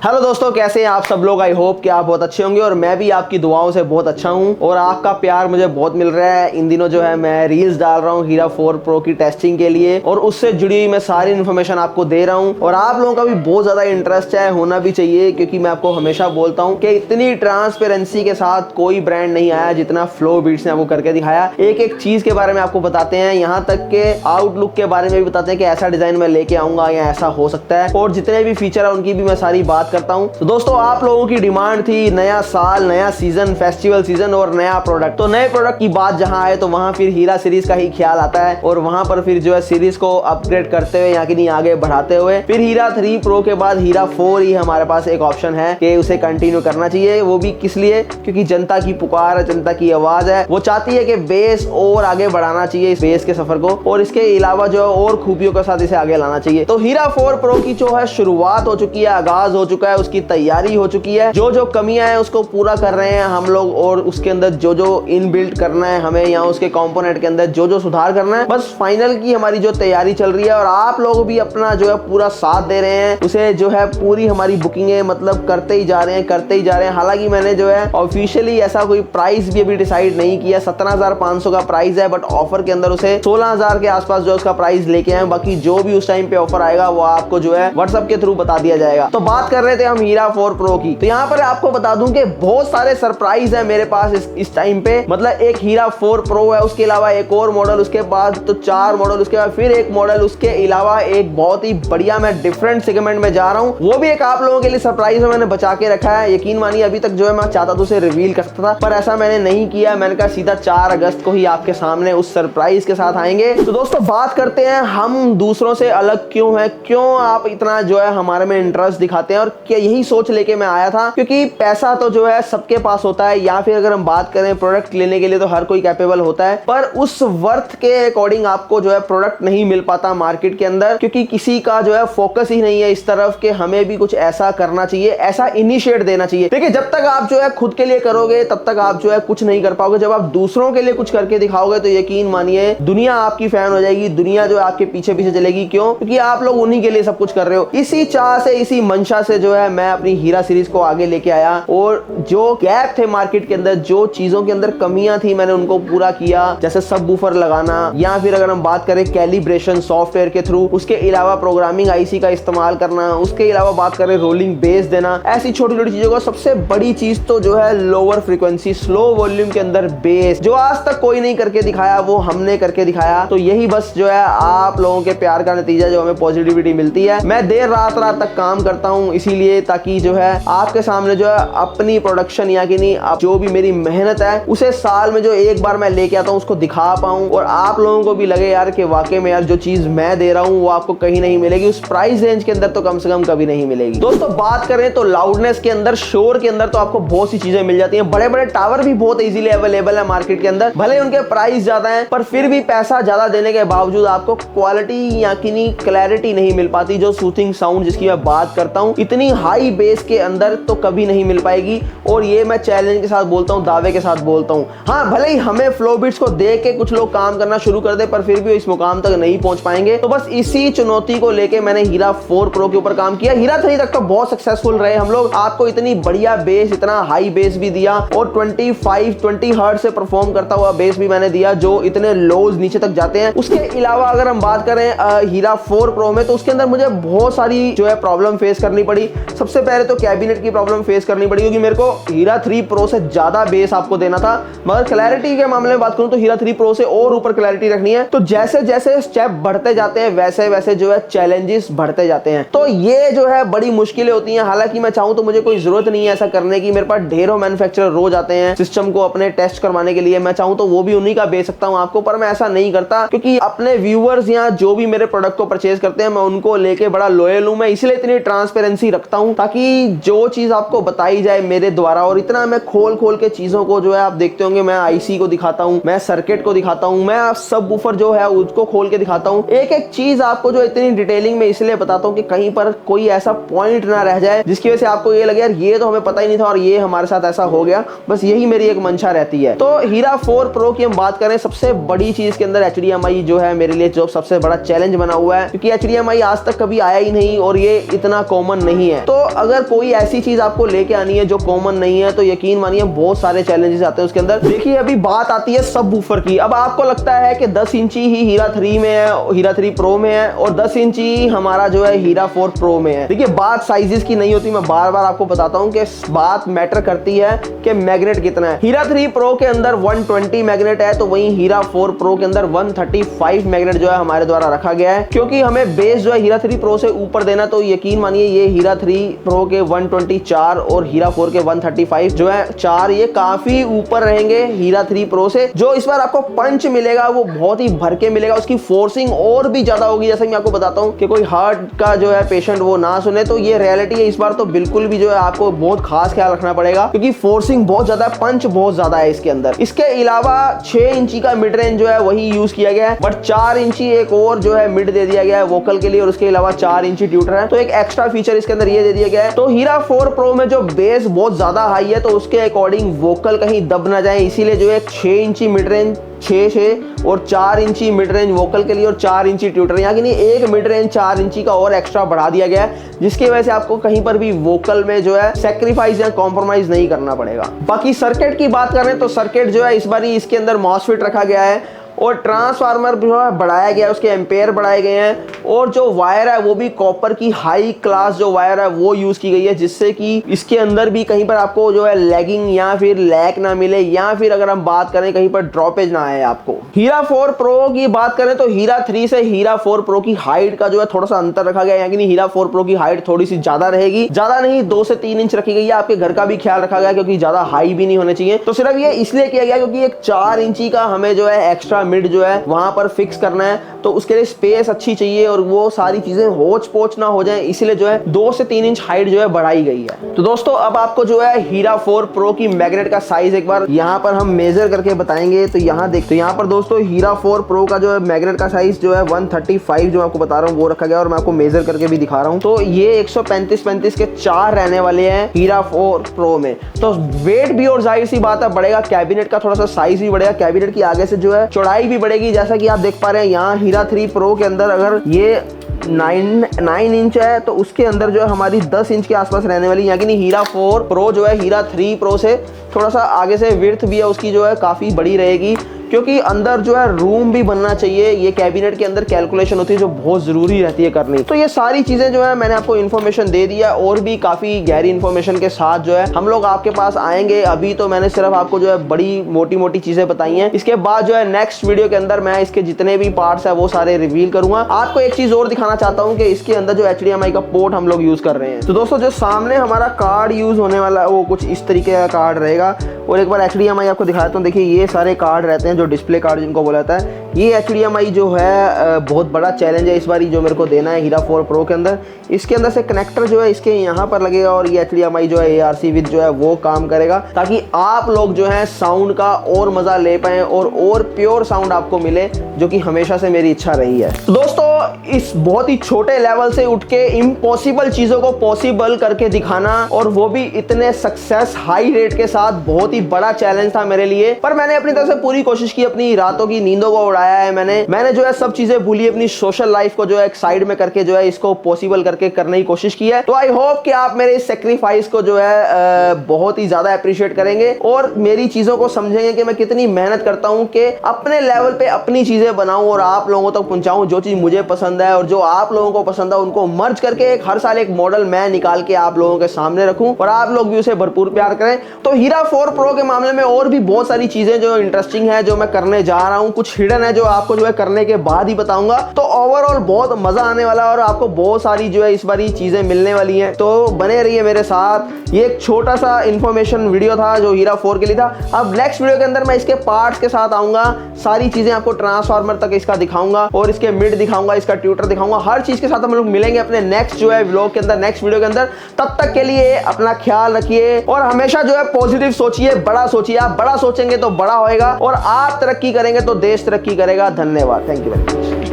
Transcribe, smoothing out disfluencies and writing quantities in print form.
Hello दोस्तों, कैसे हैं आप सब लोग। आई होप कि आप बहुत अच्छे होंगे और मैं भी आपकी दुआओं से बहुत अच्छा हूं और आपका प्यार मुझे बहुत मिल रहा है। इन दिनों जो है मैं रील्स डाल रहा हूं हीरा 4 प्रो की टेस्टिंग के लिए और उससे जुड़ी हुई मैं सारी इन्फॉर्मेशन आपको दे रहा हूं और आप लोगों का भी बहुत ज्यादा इंटरेस्ट है, होना भी चाहिए, क्योंकि मैं आपको हमेशा बोलता हूं कि इतनी ट्रांसपेरेंसी के साथ कोई ब्रांड नहीं आया जितना फ्लोबीट्स ने आपको करके दिखाया। एक एक चीज के बारे में आपको बताते हैं, यहाँ तक के आउटलुक के बारे में भी बताते हैं कि ऐसा डिजाइन मैं लेके आऊंगा या ऐसा हो सकता है, और जितने भी फीचर है उनकी भी मैं सारी बात करता हूं। तो दोस्तों, आप लोगों की डिमांड थी नया साल, नया सीजन, फेस्टिवल सीजन और नया प्रोडक्ट। तो नए प्रोडक्ट की बात जहां आए तो वहां फिर हीरा सीरीज का ही ख्याल आता है और वहां पर फिर जो है सीरीज को अपग्रेड करते हुए, यहाँ की नहीं आगे बढ़ाते हुए, फिर हीरा 3 प्रो के बाद हीरा 4 ही हमारे पास एक ऑप्शन है कि उसे कंटिन्यू करना चाहिए। वो भी किस लिए? क्योंकि जनता की पुकार है, जनता की आवाज है, वो चाहती है कि बेस और आगे बढ़ाना चाहिए इस बेस के सफर को, और इसके अलावा जो है और खूबियों के साथ इसे आगे लाना चाहिए। तो हीरा 4 प्रो की जो है शुरुआत हो चुकी है, आगाज हो चुका है, उसकी तैयारी हो चुकी है। जो जो कमियां हैं उसको पूरा कर रहे हैं हम लोग, और उसके अंदर जो जो इनबिल्ट करना है हमें या उसके कंपोनेंट के अंदर जो जो सुधार करना है, बस फाइनल की हमारी जो तैयारी चल रही है और आप लोग भी अपना जो है पूरा साथ दे रहे हैं। उसे जो है पूरी हमारी बुकिंग मतलब करते ही जा रहे हैं। हालांकि मैंने जो है ऑफिशियली ऐसा कोई प्राइस भी अभी डिसाइड नहीं किया। 17,500 का प्राइस है, बट ऑफर के अंदर उसे 16,000 के आसपास जो उसका प्राइस लेके आए। बाकी जो भी उस टाइम पे ऑफर आएगा वो आपको जो है व्हाट्सएप के थ्रू बता दिया जाएगा। तो बात कर रहे थे हम हीरा 4 प्रो की, तो यहाँ पर आपको बता दूं कि बहुत सारे सरप्राइज है मेरे पास इस टाइम पे। मतलब एक हीरा 4 प्रो है, उसके अलावा एक और मॉडल, उसके बाद तो 4 मॉडल, उसके बाद फिर एक मॉडल, उसके अलावा एक बहुत ही बढ़िया मैं डिफरेंट सेगमेंट में जा रहा हूँ, वो भी एक आप लोगों के लिए सरप्राइज मैंने बचा के रखा है। यकीन मानिए अभी तक जो है मैं चाहता तो उसे रिवील कर सकता था, पर ऐसा मैंने नहीं किया। मैंने कहा सीधा 4 अगस्त को ही आपके सामने उस सरप्राइज के साथ आएंगे। तो दोस्तों, बात करते हैं हम दूसरों से अलग क्यों है, क्यों आप इतना जो है हमारे में इंटरेस्ट दिखाते हैं, और क्या यही सोच लेके मैं आया था। क्योंकि पैसा तो जो है सबके पास होता है, या फिर अगर हम बात करें प्रोडक्ट लेने के लिए तो हर कोई कैपेबल होता है, पर उस वर्थ के अकॉर्डिंग आपको जो है प्रोडक्ट नहीं मिल पाता मार्केट के अंदर, क्योंकि किसी का जो है फोकस ही नहीं है इस तरफ कि हमें भी कुछ ऐसा करना चाहिए, ऐसा इनिशिएट देना चाहिए। देखिए, जब तक आप जो है खुद के लिए करोगे तब तक आप जो है कुछ नहीं कर पाओगे। जब आप दूसरों के लिए कुछ करके दिखाओगे तो यकीन मानिए दुनिया आपकी फैन हो जाएगी, दुनिया जो है आपके पीछे पीछे चलेगी। क्यों? क्योंकि आप लोग उन्हीं के लिए सब कुछ कर रहे हो। इसी चाह से, इसी मंशा से जो है मैं अपनी हीरा सीरीज को आगे लेके आया, और जो गैप थे मार्केट के अंदर, जो चीजों के अंदर कमियां थी, मैंने उनको पूरा किया। जैसे सबवूफर लगाना, या फिर अगर हम बात करें कैलिब्रेशन सॉफ्टवेयर के थ्रू, उसके अलावा प्रोग्रामिंग आईसी का इस्तेमाल करना, उसके अलावा बात करें रोलिंग बेस देना, ऐसी छोटी छोटी चीजों को। सबसे बड़ी चीज तो जो है लोअर फ्रीक्वेंसी स्लो वॉल्यूम के अंदर बेस, जो आज तक कोई नहीं करके दिखाया वो हमने करके दिखाया। तो यही बस जो है आप लोगों के प्यार का नतीजा, जो हमें पॉजिटिविटी मिलती है। मैं देर रात तक काम करता हूं इसीलिए, ताकि जो है आपके सामने जो है अपनी प्रोडक्शन या कि नहीं, आप जो भी मेरी मेहनत है उसे साल में जो एक बार मैं लेके आता हूं उसको दिखा पाऊं, और आप लोगों को भी लगे यार कि वाकई में यार जो चीज मैं दे रहा हूं वो आपको कहीं नहीं मिलेगी, उस प्राइस रेंज के अंदर तो कम से कम कभी नहीं मिलेगी। दोस्तों, बात करें तो लाउडनेस के अंदर, शोर के अंदर तो आपको बहुत सी चीजें मिल जाती हैं। बड़े बड़े टावर भी बहुत इजीली अवेलेबल है मार्केट के अंदर, भले उनके प्राइस ज्यादा है, पर फिर भी पैसा ज्यादा देने के बावजूद आपको क्वालिटी या कि नहीं क्लैरिटी नहीं मिल पाती। जो सूथिंग साउंड जिसकी मैं बात करता हूं, इतनी हाई बेस के अंदर तो कभी नहीं मिल पाएगी, और ये मैं चैलेंज के साथ बोलता हूं, दावे के साथ बोलता हूं। हाँ, भले ही हमें फ्लोबीट्स को देख के कुछ लोग काम करना शुरू कर दे, पर फिर भी इस मुकाम तक नहीं पहुंच पाएंगे। तो बस इसी चुनौती को लेके मैंने हीरा 4 प्रो के ऊपर काम किया। हीरा 3 तक तो बहुत सक्सेसफुल रहे हम लोग, आपको इतनी बढ़िया बेस, इतना हाई बेस भी दिया, और 20 हर्ट्ज से परफॉर्म करता हुआ बेस भी मैंने दिया, जो इतने लोज नीचे तक जाते हैं। उसके अलावा अगर हम बात करें हीरा 4 प्रो में, तो उसके अंदर मुझे बहुत सारी जो है प्रॉब्लम फेस करनी पड़ी। सबसे पहले तो कैबिनेट की प्रॉब्लम फेस करनी पड़ी, क्योंकि मेरे को हीरा 3 प्रो से ज्यादा बेस आपको देना था, मगर क्लैरिटी के मामले में बात करूं तो हीरा 3 प्रो से और ऊपर क्लैरिटी रखनी है। तो जैसे जैसे स्टेप बढ़ते जाते हैं वैसे वैसे जो है चैलेंजेस बढ़ते जाते हैं, तो ये जो है बड़ी मुश्किलें होती हैं। हालांकि मैं चाहूं तो मुझे कोई जरूरत नहीं है ऐसा करने की, मेरे पास ढेरों मैन्युफैक्चरर रोज आते हैं सिस्टम को अपने टेस्ट करवाने के लिए। मैं चाहूं तो वो भी उन्हीं का बेच सकता हूं आपको, पर मैं ऐसा नहीं करता, क्योंकि अपने व्यूअर्स या जो भी मेरे प्रोडक्ट को परचेज करते हैं मैं उनको लेके बड़ा लॉयल हूं। मैं इसलिए इतनी ट्रांसपेरेंसी रखता हूं, ताकि जो चीज आपको बताई जाए मेरे द्वारा, और इतना मैं खोल खोल के चीजों को जो है आप देखते होंगे, मैं आईसी को दिखाता हूं, मैं सर्किट को दिखाता हूं, मैं सबवूफर जो है उसको खोल के दिखाता हूं। एक एक चीज आपको जो इतनी डिटेलिंग में इसलिए बताता हूं कि कहीं पर कोई ऐसा पॉइंट ना रह जाए जिसकी वजह से आपको ये लगे यार ये तो हमें पता ही नहीं था और ये हमारे साथ ऐसा हो गया। बस यही मेरी एक मंशा रहती है। तो हीरा 4 प्रो की हम बात करें, सबसे बड़ी चीज के अंदर HDMI जो है मेरे लिए जो सबसे बड़ा चैलेंज बना हुआ है, क्योंकि HDMI आज तक कभी आया ही नहीं और ये इतना कॉमन नहीं है। है। तो अगर कोई ऐसी चीज आपको लेके आनी है जो कॉमन नहीं है तो यकीन मानिए बहुत सारे चैलेंजेस आते हैं उसके अंदर। देखिए अभी बात आती है सब वूफर की। अब आपको लगता है कि 10 इंची ही हीरा 3 में है, हीरा 3 प्रो में है और 10 इंची हमारा जो है हीरा 4 प्रो में है। देखिए बात साइजेस की नहीं होती, मैं बार बार आपको बताता हूं कि बात मैटर करती है कि मैग्नेट कितना है। हीरा 3 प्रो के अंदर 120 मैग्नेट है तो वहीं हीरा 4 प्रो के अंदर 135 मैग्नेट जो है हमारे द्वारा रखा गया है, क्योंकि हमें बेस जो है हीरा 3 प्रो से ऊपर देना। तो यकीन मानिए ये हीरा 3 प्रो के 124 और हीरा 4 के 135 जो है 4 ये काफी ऊपर रहेंगे हीरा 3 प्रो से। जो इस बार आपको पंच मिलेगा वो बहुत ही भर के मिलेगा, उसकी फोर्सिंग और भी ज्यादा होगी। जैसे मैं आपको बताता हूं कि कोई हार्ट का जो है पेशेंट वो ना सुने, तो ये रियलिटी है इस बार। तो बिल्कुल भी जो है आपको बहुत खास ख्याल रखना पड़ेगा क्योंकि फोर्सिंग बहुत ज्यादा है, पंच बहुत ज्यादा है इसके अंदर। इसके अलावा 6 इंची का मिड रेंज जो है वही यूज किया गया है, बट 4 इंची एक और जो है मिड दे दिया गया है वोकल के लिए और उसके अलावा 4 इंची ट्यूटर है। तो एक एक्स्ट्रा फीचर इसके अंदर ये दे दिया गया है। तो हीरा 4 प्रो में जो बेस बहुत ज्यादा हाई है तो उसके अकॉर्डिंग वोकल कहीं दब ना जाए, इसीलिए जो है 6 इंची मिड रेंज 6 और 4 इंची मिड रेंज वोकल के लिए और 4 इंची ट्यूटर, यहाँ की नहीं एक मिड रेंज 4 इंची का और एक्स्ट्रा बढ़ा दिया गया है, जिसकी वजह से आपको कहीं पर भी वोकल में जो है सैक्रिफाइस या कॉम्प्रोमाइज नहीं करना पड़ेगा। बाकी सर्किट की बात करें तो सर्किट जो है इस बार इसके अंदर मॉसफेट रखा गया है और ट्रांसफार्मर जो है बढ़ाया गया है, उसके एम्पेयर बढ़ाए गए हैं और जो वायर है वो भी कॉपर की हाई क्लास जो वायर है वो यूज की गई है, जिससे कि इसके अंदर भी कहीं पर आपको जो है लैगिंग या फिर लैग ना मिले या फिर अगर हम बात करें कहीं पर ड्रॉपेज ना आए आपको। हीरा 4 प्रो की बात करें तो हीरा 3 से हीरा 4 प्रो की हाइट का जो है थोड़ा सा अंतर रखा गया है, यानी हीरा 4 प्रो की हाइट थोड़ी सी ज्यादा रहेगी, ज्यादा नहीं 2 से 3 इंच रखी गई है। आपके घर का भी ख्याल रखा गया क्योंकि ज्यादा हाई भी नहीं होने चाहिए। तो सिर्फ ये इसलिए किया गया क्योंकि एक 4 इंची का हमें जो है एक्स्ट्रा मिड जो है वहां पर फिक्स करना है, तो उसके लिए स्पेस अच्छी चाहिए और वो सारी चीजें होच पोच ना हो जाए, इसलिए जो है 2 से 3 इंच हाइट जो है बढ़ाई गई है। तो दोस्तों अब आपको जो है हीरा 4 प्रो की मैग्नेट का साइज एक बार यहाँ पर हम मेजर करके बताएंगे। तो यहाँ देखते हैं, यहाँ पर दोस्तों हीरा 4 प्रो का जो है मैग्नेट का साइज जो है 135 जो आपको बता रहा हूँ वो रखा गया और मैं आपको मेजर करके भी दिखा रहा हूँ। तो ये 135 के 4 रहने वाले हैं हीरा 4 प्रो में। तो वेट भी और जाहिर सी बात है बढ़ेगा, कैबिनेट का थोड़ा सा साइज भी बढ़ेगा, कैबिनेट की आगे से जो है चौड़ाई भी बढ़ेगी। जैसा कि आप देख पा रहे हैं यहाँ हीरा 3 प्रो के अंदर अगर ये 9 इंच है तो उसके अंदर जो है हमारी 10 इंच के आसपास रहने वाली, यानी हीरा 4 प्रो जो है हीरा 3 प्रो से थोड़ा सा आगे से विड्थ भी है उसकी जो है काफी बड़ी रहेगी, क्योंकि अंदर जो है रूम भी बनना चाहिए। ये कैबिनेट के अंदर कैलकुलेशन होती है जो बहुत जरूरी रहती है करनी। तो ये सारी चीजें जो है मैंने आपको इन्फॉर्मेशन दे दिया और भी काफी गहरी इन्फॉर्मेशन के साथ जो है हम लोग आपके पास आएंगे। अभी तो मैंने सिर्फ आपको जो है बड़ी मोटी मोटी चीजें बताई हैं, इसके बाद जो है नेक्स्ट वीडियो के अंदर मैं इसके जितने भी पार्ट्स है वो सारे रिवील करूंगा। आपको एक चीज और दिखाना चाहता हूँ कि इसके अंदर जो HDMI का पोर्ट हम लोग यूज कर रहे हैं। तो दोस्तों जो सामने हमारा कार्ड यूज होने वाला है वो कुछ इस तरीके का कार्ड रहेगा और एक बार HDMI आपको दिखाता हूँ। देखिए ये सारे कार्ड रहते हैं जो डिस्प्ले कार्ड जिनको बोला जाता है। ये HDMI जो है बहुत बड़ा चैलेंज है इस बार जो मेरे को देना है हीरा 4 प्रो के अंदर। इसके अंदर से कनेक्टर जो है इसके यहाँ पर लगेगा और ये HDMI जो है ARC विद जो है वो काम करेगा ताकि आप लोग जो है साउंड का और मजा ले पाए और प्योर साउंड आपको मिले, जो कि हमेशा से मेरी इच्छा रही है। तो दोस्तों इस बहुत ही छोटे लेवल से उठ के इम्पॉसिबल चीजों को पॉसिबल करके दिखाना और वो भी इतने सक्सेस हाई रेट के साथ बहुत ही बड़ा चैलेंज था मेरे लिए। पर मैंने अपनी तरफ से पूरी कोशिश की, अपनी रातों की नींदों को उड़ाया है मैंने जो है सब चीजें भूली, अपनी सोशल लाइफ को जो है एक साइड में करके जो है इसको पॉसिबल करके करने की कोशिश की है। तो आई होप कि आप मेरे इस सेक्रीफाइस को जो है बहुत ही ज्यादा अप्रिशिएट करेंगे और मेरी चीजों को समझेंगे कि मैं कितनी मेहनत करता हूं कि अपने लेवल पे अपनी चीजें बनाऊं और आप लोगों तक पहुंचाऊं जो चीज मुझे पसंद है और जो आप लोगों को पसंद है उनको मर्ज करके हर साल एक मॉडल मैं निकाल के आप लोगों के सामने रखूं और आप लोग भी उसे भरपूर प्यार करें। तो हीरा 4 प्रो के मामले में और भी बहुत सारी चीजें जो इंटरेस्टिंग है जो मैं करने जा रहा हूं, कुछ हिडन है जो आपको जो है करने के बाद ही बताऊंगा। तो ओवरऑल बहुत मजा आने वाला है और आपको बहुत सारी जो है इस बारी चीजें मिलने वाली हैं, तो बने रहिए मेरे साथ। ये एक छोटा सा इंफॉर्मेशन वीडियो था जो हीरा 4 के लिए था। अब नेक्स्ट वीडियो के अंदर मैं इसके पार्ट्स के साथ आऊंगा, सारी चीजें आपको ट्रांसफार्मर तक इसका दिखाऊंगा और इसके मिड दिखाऊंगा, इसका ट्यूटर दिखाऊंगा, हर चीज के साथ हम लोग मिलेंगे अपने नेक्स्ट जो है व्लॉग के अंदर, नेक्स्ट वीडियो के अंदर। तब तक के लिए अपना ख्याल रखिए और हमेशा जो है पॉजिटिव सोचिए, बड़ा सोचिए। आप बड़ा सोचेंगे तो बड़ा होएगा और आप तरक्की करेंगे तो देश तरक्की करेगा। धन्यवाद, थैंक यू वेरी मच।